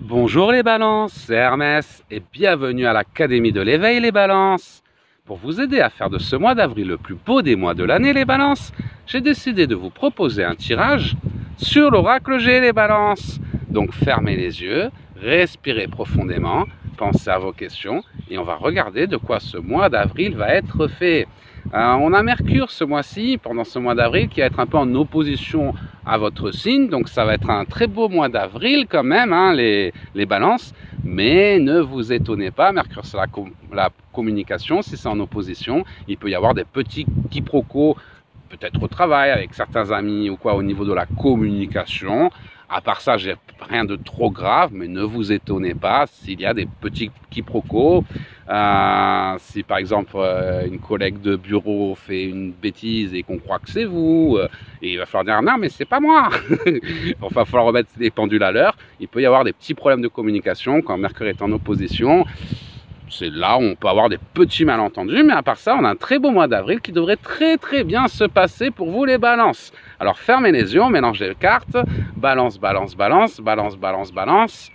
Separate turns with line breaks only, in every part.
Bonjour les balances, c'est Hermès et bienvenue à l'Académie de l'éveil les balances. Pour vous aider à faire de ce mois d'avril le plus beau des mois de l'année les balances, j'ai décidé de vous proposer un tirage sur l'oracle G les balances. Donc fermez les yeux, respirez profondément, pensez à vos questions et on va regarder de quoi ce mois d'avril va être fait. On a Mercure ce mois-ci, pendant ce mois d'avril, qui va être un peu en opposition à votre signe. Donc ça va être un très beau mois d'avril quand même, hein, les balances. Mais ne vous étonnez pas, Mercure c'est la communication, si c'est en opposition, il peut y avoir des petits quiproquos, peut-être au travail, avec certains amis ou quoi, au niveau de la communication. À part ça, j'ai rien de trop grave, mais ne vous étonnez pas s'il y a des petits quiproquos. Si par exemple une collègue de bureau fait une bêtise et qu'on croit que c'est vous, et il va falloir dire non mais c'est pas moi. Il va falloir remettre les pendules à l'heure. Il peut y avoir des petits problèmes de communication quand Mercure est en opposition. C'est là où on peut avoir des petits malentendus, mais à part ça, on a un très beau mois d'avril qui devrait très bien se passer pour vous les balances. Alors fermez les yeux, mélangez les cartes, balance, balance, balance, balance, balance, balance,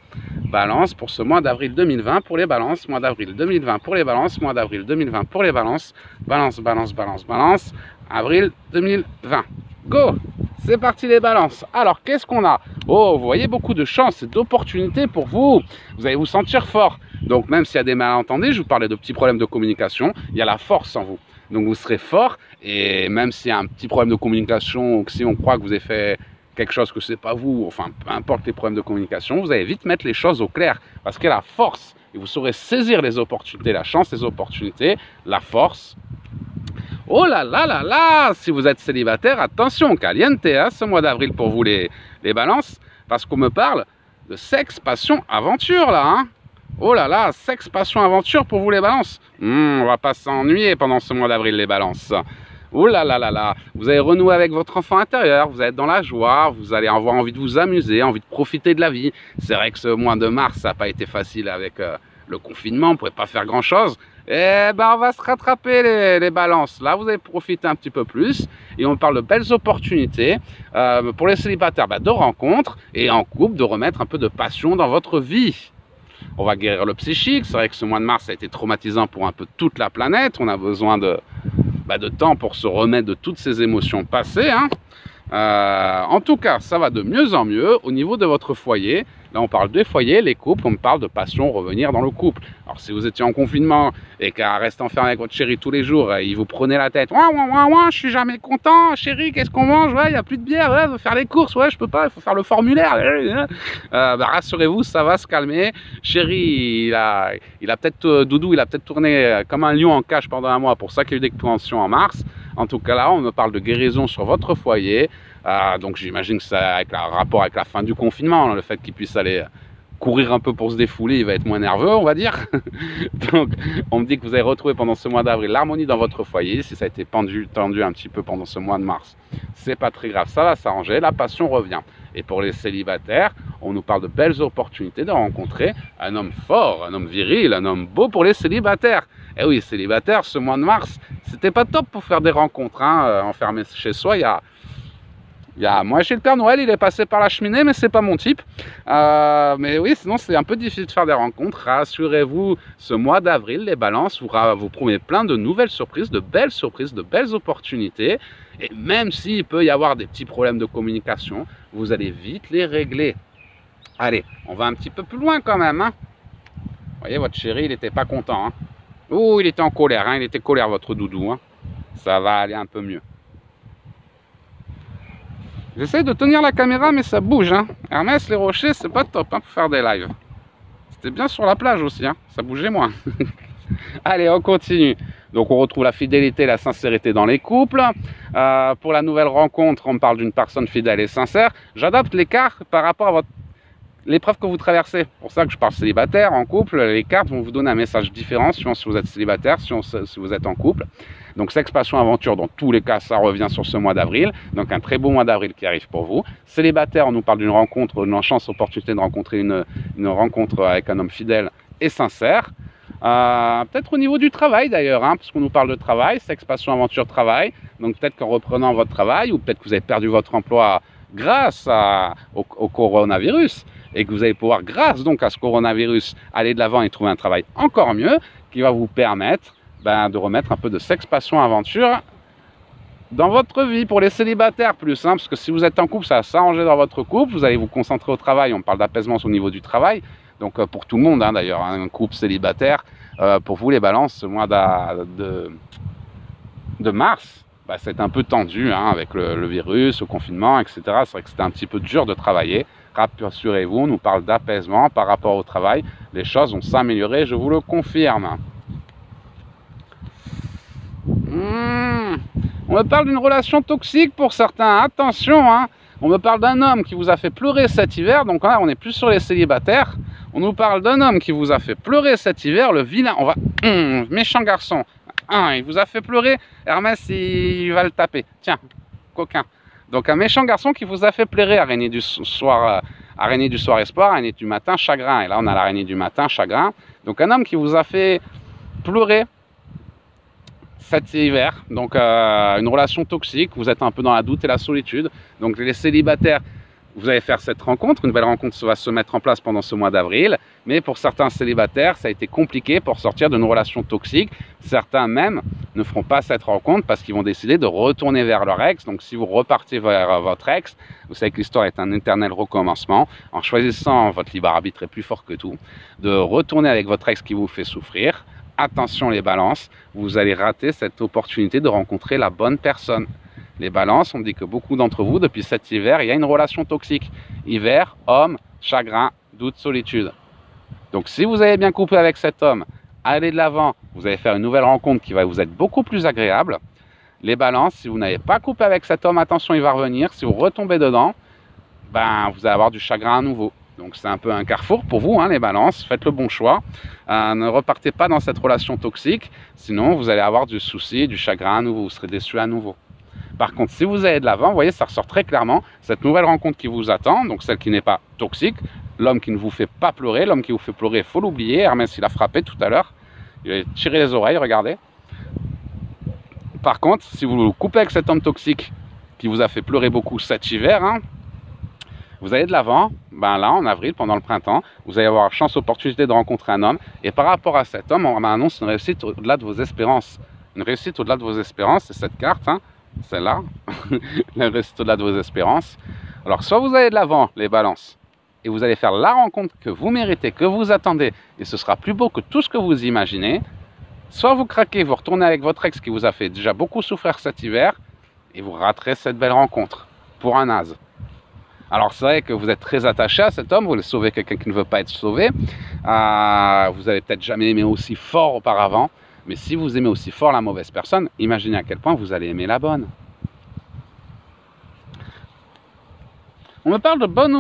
balance pour ce mois d'avril 2020 pour les balances, mois d'avril 2020 pour les balances, mois d'avril 2020 pour les balances, balance, balance, balance, balance, avril 2020. Go! C'est parti les balances. Alors qu'est-ce qu'on a? Oh, vous voyez beaucoup de chance et d'opportunités pour vous. Vous allez vous sentir fort. Donc même s'il y a des malentendus, je vous parlais de petits problèmes de communication, il y a la force en vous. Donc vous serez fort et même s'il y a un petit problème de communication ou que si on croit que vous avez fait quelque chose que c'est pas vous, enfin peu importe les problèmes de communication, vous allez vite mettre les choses au clair parce qu'il y a la force et vous saurez saisir les opportunités, la chance, les opportunités, la force. Oh là là là là, si vous êtes célibataire, attention, caliente hein, ce mois d'avril pour vous les balances, parce qu'on me parle de sexe, passion, aventure là. Hein. Oh là là, sexe, passion, aventure pour vous les balances. On va pas s'ennuyer pendant ce mois d'avril les balances. Oh là là là là, vous allez renouer avec votre enfant intérieur, vous allez être dans la joie, vous allez avoir envie de vous amuser, envie de profiter de la vie. C'est vrai que ce mois de mars, ça n'a pas été facile avec le confinement, on ne pouvait pas faire grand chose. Eh ben on va se rattraper les balances. Là, vous allez profiter un petit peu plus. Et on parle de belles opportunités pour les célibataires, de rencontres et en couple, de remettre un peu de passion dans votre vie. On va guérir le psychique. C'est vrai que ce mois de mars a été traumatisant pour un peu toute la planète. On a besoin de temps pour se remettre de toutes ces émotions passées. Hein. En tout cas, ça va de mieux en mieux au niveau de votre foyer. Là, on parle des foyers, les couples, on parle de passion, revenir dans le couple. Alors, si vous étiez en confinement et qu'à rester enfermé avec votre chéri tous les jours, il vous prenait la tête. Ouah, ouah, ouah, je suis jamais content, chéri, qu'est-ce qu'on mange? Ouais, il n'y a plus de bière, ouais, faut faire les courses, ouais, je peux pas, il faut faire le formulaire. Rassurez-vous, ça va se calmer. Chéri, il a peut-être, Doudou, il a peut-être tourné comme un lion en cage pendant un mois, pour ça qu'il y a eu des tensions en mars. En tout cas, là, on me parle de guérison sur votre foyer. Donc, j'imagine que ça a un rapport avec la fin du confinement, le fait qu'il puisse aller courir un peu pour se défouler, il va être moins nerveux, on va dire. Donc, on me dit que vous avez retrouvé pendant ce mois d'avril l'harmonie dans votre foyer. Si ça a été tendu un petit peu pendant ce mois de mars, c'est pas très grave, ça va s'arranger, la passion revient. Et pour les célibataires, on nous parle de belles opportunités de rencontrer un homme fort, un homme viril, un homme beau pour les célibataires. Et oui, célibataires, ce mois de mars, c'était pas top pour faire des rencontres, hein, enfermé chez soi. Moi, chez le Père Noël, il est passé par la cheminée, mais c'est pas mon type. Mais oui, sinon, c'est un peu difficile de faire des rencontres. Rassurez-vous, ce mois d'avril, les balances vous promet plein de nouvelles surprises, de belles opportunités. Et même s'il peut y avoir des petits problèmes de communication, vous allez vite les régler. Allez, on va un petit peu plus loin quand même. Hein. Vous voyez, votre chéri, il n'était pas content. Hein. Oh, il était en colère, hein. Il était colère, votre doudou. Hein. Ça va aller un peu mieux. J'essaie de tenir la caméra, mais ça bouge. Hein. Hermès, les rochers, c'est pas top hein, pour faire des lives. C'était bien sur la plage aussi, hein. Ça bougeait moins. Allez, on continue. Donc, on retrouve la fidélité et la sincérité dans les couples. Pour la nouvelle rencontre, on parle d'une personne fidèle et sincère. J'adapte les cartes par rapport à l'épreuve que vous traversez. C'est pour ça que je parle célibataire, en couple. Les cartes vont vous donner un message différent suivant si vous êtes célibataire, si vous êtes en couple. Donc, sexe, passion, aventure, dans tous les cas, ça revient sur ce mois d'avril. Donc, un très beau mois d'avril qui arrive pour vous. Célibataire, on nous parle d'une rencontre, une chance, opportunité de rencontrer une rencontre avec un homme fidèle et sincère. Peut-être au niveau du travail d'ailleurs, hein, parce qu'on nous parle de travail, sexe, passion, aventure, travail. Donc, peut-être qu'en reprenant votre travail, ou peut-être que vous avez perdu votre emploi grâce au coronavirus, et que vous allez pouvoir, grâce donc à ce coronavirus, aller de l'avant et trouver un travail encore mieux, qui va vous permettre de remettre un peu de sexe, passion, aventure dans votre vie. Pour les célibataires plus, hein, parce que si vous êtes en couple, ça va s'arranger dans votre couple, vous allez vous concentrer au travail, on parle d'apaisement au niveau du travail, donc pour tout le monde, hein, d'ailleurs, hein, un couple célibataire, pour vous les balances, ce mois de mars, c'est un peu tendu, hein, avec le virus, le confinement, etc. C'est vrai que c'était un petit peu dur de travailler. Rassurez-vous, on nous parle d'apaisement par rapport au travail, les choses vont s'améliorer, je vous le confirme. On me parle d'une relation toxique pour certains, attention, hein. On me parle d'un homme qui vous a fait pleurer cet hiver, donc là on est plus sur les célibataires. On nous parle d'un homme qui vous a fait pleurer cet hiver, le vilain, méchant garçon, il vous a fait pleurer, Hermès il va le taper, tiens, coquin. Donc un méchant garçon qui vous a fait pleurer, araignée du soir espoir, araignée du matin chagrin, et là on a l'araignée du matin chagrin. Donc un homme qui vous a fait pleurer cet hiver, donc une relation toxique, vous êtes un peu dans la doute et la solitude. Donc les célibataires, vous allez faire cette rencontre, une belle rencontre va se mettre en place pendant ce mois d'avril, mais pour certains célibataires, ça a été compliqué pour sortir d'une relation toxique. Certains même ne feront pas cette rencontre parce qu'ils vont décider de retourner vers leur ex. Donc si vous repartez vers votre ex, vous savez que l'histoire est un éternel recommencement. En choisissant, votre libre arbitre est plus fort que tout, de retourner avec votre ex qui vous fait souffrir. Attention les balances, vous allez rater cette opportunité de rencontrer la bonne personne. Les balances, on dit que beaucoup d'entre vous, depuis cet hiver, il y a une relation toxique. Hiver, homme, chagrin, doute, solitude. Donc si vous avez bien coupé avec cet homme, allez de l'avant, vous allez faire une nouvelle rencontre qui va vous être beaucoup plus agréable. Les balances, si vous n'avez pas coupé avec cet homme, attention, il va revenir. Si vous retombez dedans, vous allez avoir du chagrin à nouveau. Donc c'est un peu un carrefour pour vous, hein, les balances, faites le bon choix. Ne repartez pas dans cette relation toxique, sinon vous allez avoir du souci, du chagrin à nouveau, vous serez déçu à nouveau. Par contre, si vous allez de l'avant, vous voyez, ça ressort très clairement, cette nouvelle rencontre qui vous attend, donc celle qui n'est pas toxique, l'homme qui ne vous fait pas pleurer, l'homme qui vous fait pleurer, il faut l'oublier. Hermès, il a frappé tout à l'heure, il a tiré les oreilles, regardez. Par contre, si vous coupez avec cet homme toxique qui vous a fait pleurer beaucoup cet hiver, hein, vous allez de l'avant, là en avril, pendant le printemps, vous allez avoir chance, opportunité de rencontrer un homme. Et par rapport à cet homme, on annonce une réussite au-delà de vos espérances. Une réussite au-delà de vos espérances, c'est cette carte, hein, celle-là, la réussite au-delà de vos espérances. Alors soit vous allez de l'avant, les balances, et vous allez faire la rencontre que vous méritez, que vous attendez, et ce sera plus beau que tout ce que vous imaginez. Soit vous craquez, vous retournez avec votre ex qui vous a fait déjà beaucoup souffrir cet hiver, et vous raterez cette belle rencontre, pour un naze. Alors c'est vrai que vous êtes très attaché à cet homme, vous voulez sauver quelqu'un qui ne veut pas être sauvé, vous avez peut-être jamais aimé aussi fort auparavant, mais si vous aimez aussi fort la mauvaise personne, imaginez à quel point vous allez aimer la bonne. On me parle de bonnes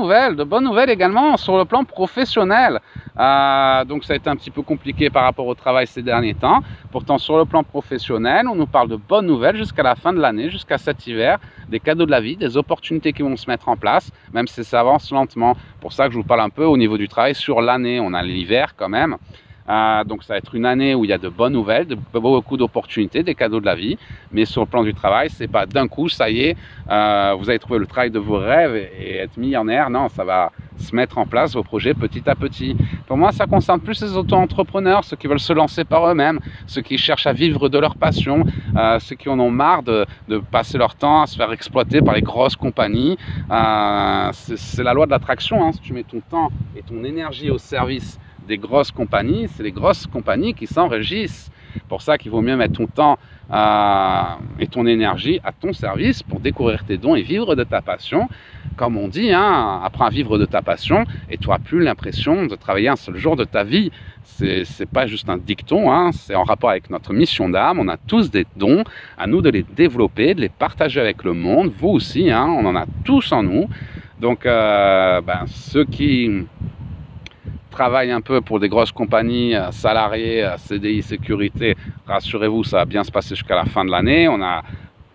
nouvelles également sur le plan professionnel. Donc ça a été un petit peu compliqué par rapport au travail ces derniers temps. Pourtant sur le plan professionnel, on nous parle de bonnes nouvelles jusqu'à la fin de l'année, jusqu'à cet hiver, des cadeaux de la vie, des opportunités qui vont se mettre en place, même si ça avance lentement. Pour ça que je vous parle un peu au niveau du travail sur l'année. On a l'hiver quand même. Donc ça va être une année où il y a de bonnes nouvelles, beaucoup d'opportunités, des cadeaux de la vie. Mais sur le plan du travail, c'est pas d'un coup, ça y est, vous allez trouver le travail de vos rêves et être millionnaire. Non, ça va se mettre en place, vos projets petit à petit. Pour moi, ça concerne plus les auto-entrepreneurs, ceux qui veulent se lancer par eux-mêmes, ceux qui cherchent à vivre de leur passion, ceux qui en ont marre de passer leur temps à se faire exploiter par les grosses compagnies. C'est la loi de l'attraction, hein. Si tu mets ton temps et ton énergie au service des grosses compagnies, c'est les grosses compagnies qui s'en régissent. Pour ça qu'il vaut mieux mettre ton temps et ton énergie à ton service pour découvrir tes dons et vivre de ta passion. Comme on dit, hein, apprends à vivre de ta passion et tu n'auras plus l'impression de travailler un seul jour de ta vie. C'est pas juste un dicton, hein, c'est en rapport avec notre mission d'âme. On a tous des dons, à nous de les développer, de les partager avec le monde. Vous aussi, hein, on en a tous en nous. Donc ceux qui travaillent un peu pour des grosses compagnies, salariés, CDI, sécurité, rassurez-vous, ça va bien se passer jusqu'à la fin de l'année. On a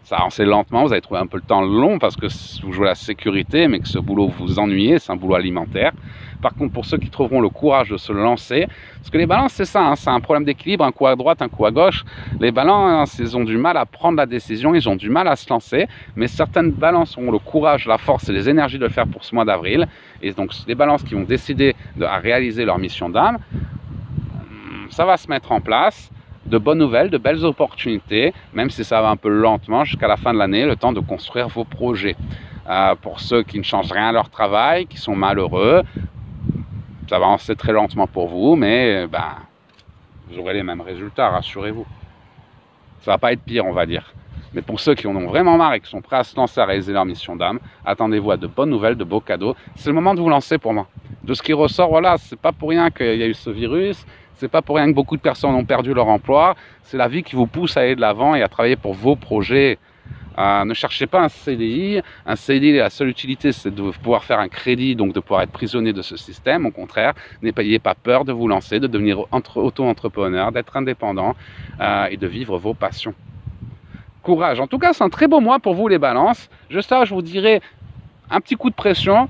Ça avancez lentement, vous allez trouver un peu le temps long parce que vous jouez la sécurité, mais que ce boulot vous ennuyez, c'est un boulot alimentaire. Par contre, pour ceux qui trouveront le courage de se lancer, parce que les balances, c'est ça, hein, c'est un problème d'équilibre, un coup à droite, un coup à gauche. Les balances, ils ont du mal à prendre la décision, ils ont du mal à se lancer, mais certaines balances ont le courage, la force et les énergies de le faire pour ce mois d'avril. Et donc, les balances qui vont décider à réaliser leur mission d'âme, ça va se mettre en place. De bonnes nouvelles, de belles opportunités, même si ça va un peu lentement jusqu'à la fin de l'année, le temps de construire vos projets. Pour ceux qui ne changent rien à leur travail, qui sont malheureux, ça va avancer très lentement pour vous, mais vous aurez les mêmes résultats, rassurez-vous. Ça va pas être pire, on va dire. Mais pour ceux qui en ont vraiment marre et qui sont prêts à se lancer à réaliser leur mission d'âme, attendez-vous à de bonnes nouvelles, de beaux cadeaux. C'est le moment de vous lancer pour moi. De ce qui ressort, voilà, c'est pas pour rien qu'il y a eu ce virus, c'est pas pour rien que beaucoup de personnes ont perdu leur emploi. C'est la vie qui vous pousse à aller de l'avant et à travailler pour vos projets. Ne cherchez pas un CDI. Un CDI, la seule utilité, c'est de pouvoir faire un crédit, donc de pouvoir être prisonnier de ce système. Au contraire, n'ayez pas peur de vous lancer, de devenir auto-entrepreneur, d'être indépendant et de vivre vos passions. Courage. En tout cas, c'est un très beau mois pour vous, les balances. Juste là, je vous dirais un petit coup de pression.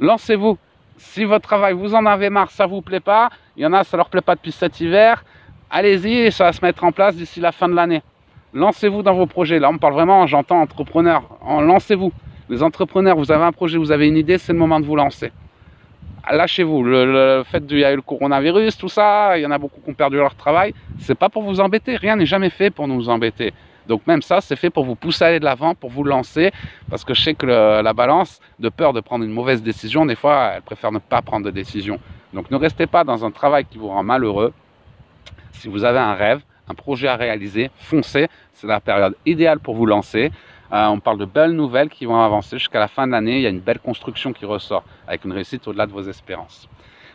Lancez-vous. Si votre travail, vous en avez marre, ça ne vous plaît pas, il y en a, ça ne leur plaît pas depuis cet hiver, allez-y et ça va se mettre en place d'ici la fin de l'année. Lancez-vous dans vos projets. Là, on parle vraiment, j'entends entrepreneur. Lancez-vous. Les entrepreneurs, vous avez un projet, vous avez une idée, c'est le moment de vous lancer. Lâchez-vous. Le fait qu'il y a eu le coronavirus, tout ça, il y en a beaucoup qui ont perdu leur travail. C'est pas pour vous embêter. Rien n'est jamais fait pour nous embêter. Donc même ça, c'est fait pour vous pousser à aller de l'avant, pour vous lancer. Parce que je sais que la balance, de peur de prendre une mauvaise décision, des fois, elle préfère ne pas prendre de décision. Donc ne restez pas dans un travail qui vous rend malheureux. Si vous avez un rêve, un projet à réaliser, foncez. C'est la période idéale pour vous lancer. On parle de belles nouvelles qui vont avancer jusqu'à la fin de l'année. Il y a une belle construction qui ressort avec une réussite au-delà de vos espérances.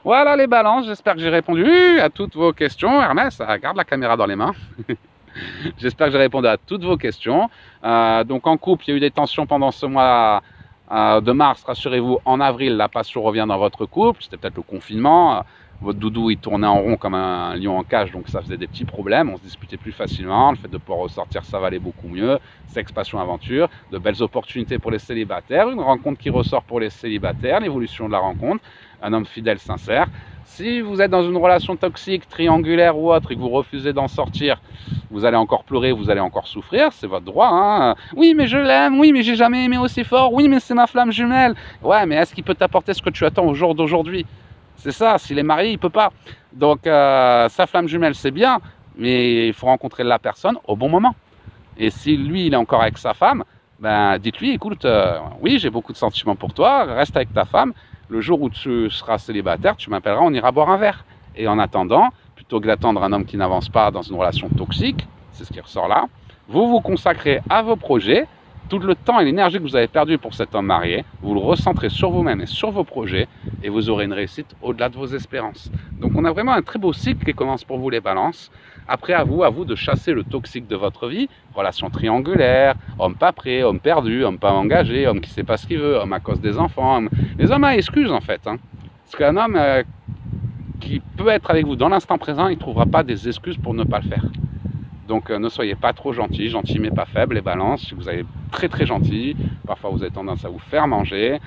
Voilà les balances, j'espère que j'ai répondu à toutes vos questions. Hermès, garde la caméra dans les mains. J'espère que j'ai répondu à toutes vos questions. Donc en couple, il y a eu des tensions pendant ce mois de mars. Rassurez-vous, en avril, la passion revient dans votre couple. C'était peut-être le confinement. Votre doudou, il tournait en rond comme un lion en cage, donc ça faisait des petits problèmes. On se disputait plus facilement. Le fait de pouvoir ressortir, ça valait beaucoup mieux. Sexe, passion, aventure. De belles opportunités pour les célibataires. Une rencontre qui ressort pour les célibataires. L'évolution de la rencontre. Un homme fidèle, sincère. Si vous êtes dans une relation toxique, triangulaire ou autre, et que vous refusez d'en sortir, vous allez encore pleurer, vous allez encore souffrir, c'est votre droit. Hein. Oui, mais je l'aime, oui, mais j'ai jamais aimé aussi fort, oui, mais c'est ma flamme jumelle. Ouais, mais est-ce qu'il peut t'apporter ce que tu attends au jour d'aujourd'hui? C'est ça, s'il est marié, il ne peut pas. Donc, sa flamme jumelle, c'est bien, mais il faut rencontrer la personne au bon moment. Et si lui, il est encore avec sa femme, ben, dites-lui, écoute, oui, j'ai beaucoup de sentiments pour toi, reste avec ta femme. Le jour où tu seras célibataire, tu m'appelleras, on ira boire un verre. Et en attendant, plutôt que d'attendre un homme qui n'avance pas dans une relation toxique, c'est ce qui ressort là, vous vous consacrez à vos projets, tout le temps et l'énergie que vous avez perdu pour cet homme marié, vous le recentrez sur vous-même et sur vos projets, et vous aurez une réussite au-delà de vos espérances. Donc on a vraiment un très beau cycle qui commence pour vous les balances. Après, à vous de chasser le toxique de votre vie, relation triangulaire, homme pas prêt, homme perdu, homme pas engagé, homme qui sait pas ce qu'il veut, homme à cause des enfants. Les hommes à excuses en fait. Hein. Parce qu'un homme qui peut être avec vous dans l'instant présent, il ne trouvera pas des excuses pour ne pas le faire. Donc ne soyez pas trop gentil mais pas faible, les balances. Si vous êtes très très gentil, parfois vous avez tendance à vous faire manger.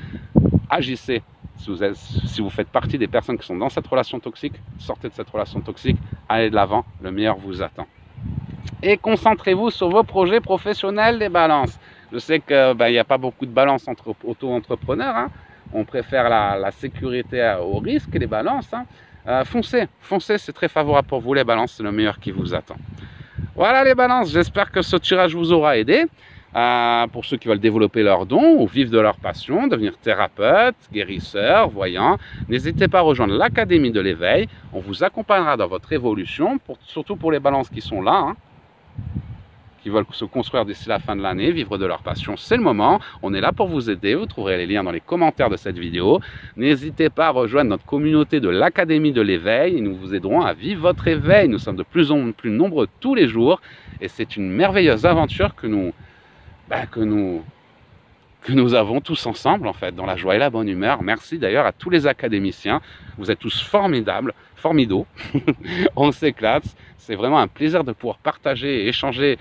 Agissez. Si vous faites partie des personnes qui sont dans cette relation toxique, sortez de cette relation toxique, allez de l'avant, le meilleur vous attend. Et concentrez-vous sur vos projets professionnels, les balances. Je sais qu'il n'y a pas beaucoup de balance entre auto-entrepreneurs. Hein. On préfère la sécurité au risque, les balances. Hein. Foncez, c'est très favorable pour vous, les balances, c'est le meilleur qui vous attend. Voilà les balances, j'espère que ce tirage vous aura aidé. Pour ceux qui veulent développer leurs dons ou vivre de leur passion, devenir thérapeute, guérisseur, voyant, n'hésitez pas à rejoindre l'Académie de l'éveil. On vous accompagnera dans votre évolution, surtout pour les balances qui sont là, hein, qui veulent se construire d'ici la fin de l'année, vivre de leur passion, c'est le moment. On est là pour vous aider, vous trouverez les liens dans les commentaires de cette vidéo. N'hésitez pas à rejoindre notre communauté de l'Académie de l'éveil et nous vous aiderons à vivre votre éveil. Nous sommes de plus en plus nombreux tous les jours et c'est une merveilleuse aventure que nous avons tous ensemble en fait, dans la joie et la bonne humeur. Merci d'ailleurs à tous les académiciens, vous êtes tous formidables, formidaux, on s'éclate, c'est vraiment un plaisir de pouvoir partager et échanger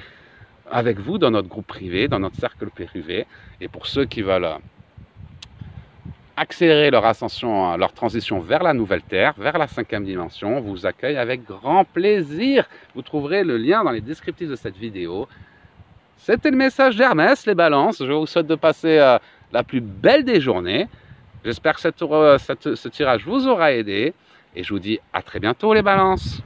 avec vous dans notre groupe privé, dans notre cercle privé. Et pour ceux qui veulent accélérer leur ascension, leur transition vers la nouvelle Terre, vers la 5e dimension, on vous accueille avec grand plaisir. Vous trouverez le lien dans les descriptifs de cette vidéo. C'était le message d'Hermès, les balances. Je vous souhaite de passer la plus belle des journées. J'espère que ce tirage vous aura aidé. Et je vous dis à très bientôt, les balances.